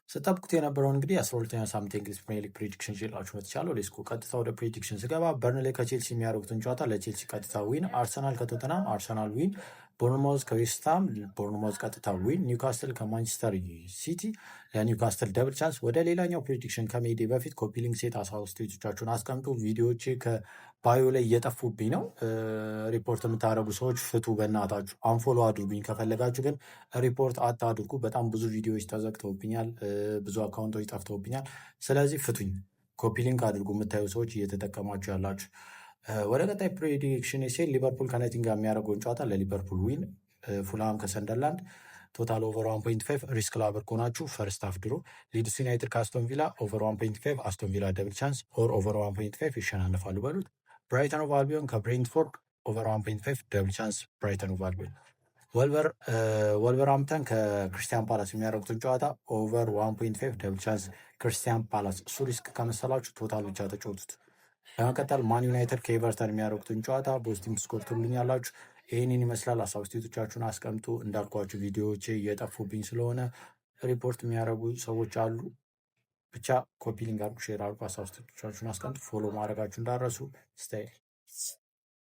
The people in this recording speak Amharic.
ስጠብቁት የነበረውን እንግዲህ 12ኛ ሳምንት የእንግሊዝ ፕሪሚየር ሊግ ፕሬዲክሽን ይዤላችሁ መጥቻለሁ። ሌስኮ ቀጥታ ወደ ፕሬዲክሽን ስገባ በርንሌይ ከቼልሲ የሚያደርጉትን ጨዋታ ለቼልሲ ቀጥታ ዊን፣ አርሰናል ከቶተናም አርሰናል ዊን፣ ቦርንማውዝ ከዌስትሃም ቦርንማውዝ ቀጥታ ዊን፣ ኒውካስትል ከማንቸስተር ሲቲ ለኒውካስትል ደብል ቻንስ። ወደ ሌላኛው ፕሬዲክሽን ከሜዲ በፊት ኮፒ ሊንክ ሴት አስተያየቶቻችሁን አስቀምጡ። ቪዲዮዎቼ ከባዮ ላይ እየጠፉብኝ ነው። ሪፖርት የምታደርጉ ሰዎች ፍቱ በእናታችሁ። አንፎሎ አድርጉኝ። ከፈለጋችሁ ግን ሪፖርት አታድርጉ። በጣም ብዙ ቪዲዮዎች ተዘግተውብኛል፣ ብዙ አካውንቶች ጠፍተውብኛል። ስለዚህ ፍቱኝ፣ ኮፒ ሊንክ አድርጉ። የምታዩ ሰዎች እየተጠቀማችሁ ያላችሁ። ወደ ቀጣይ ፕሬዲክሽን ሴል ሊቨርፑል ከናይቲንጋም የሚያደርገውን ጨዋታ ለሊቨርፑል ዊን፣ ፉልሃም ከሰንደርላንድ ቶታል ኦቨር 1.5 ሪስክ ላቨር ከሆናችሁ ፈርስት ሃፍ ድሮ፣ ሊድስ ዩናይትድ ከአስቶን ቪላ ኦቨር 1.5 አስቶን ቪላ ደብል ቻንስ ኦር ኦቨር 1.5 ይሸናነፋሉ በሉት። ብራይተን ኦቭ አልቢዮን ከብሬንትፎርድ ኦቨር 1.5 ደብል ቻንስ ብራይተን ኦቭ አልቢዮን። ወልቨርሃምፕተን ከክርስቲያን ፓላስ የሚያደርጉትን ጨዋታ ኦቨር 1.5 ደብል ቻንስ ክርስቲያን ፓላስ። እሱ ሪስክ ከመሰላችሁ ቶታል ብቻ ተጫወቱት። በመቀጠል ማን ዩናይትድ ከኤቨርተን የሚያደርጉትን ጨዋታ ፖዚቲቭ ስኮር ትሉኛላችሁ። ይህንን ይመስላል። ሀሳብ አስተያየቶቻችሁን አስቀምጡ። እንዳልኳችሁ ቪዲዮዎቼ እየጠፉብኝ ስለሆነ ሪፖርት የሚያደርጉ ሰዎች አሉ። ብቻ ኮፒ ሊንክ አድርጉ፣ ሼር አድርጉ፣ ሀሳብ አስተያየቶቻችሁን አስቀምጡ። ፎሎ ማድረጋችሁ እንዳረሱ ስታይል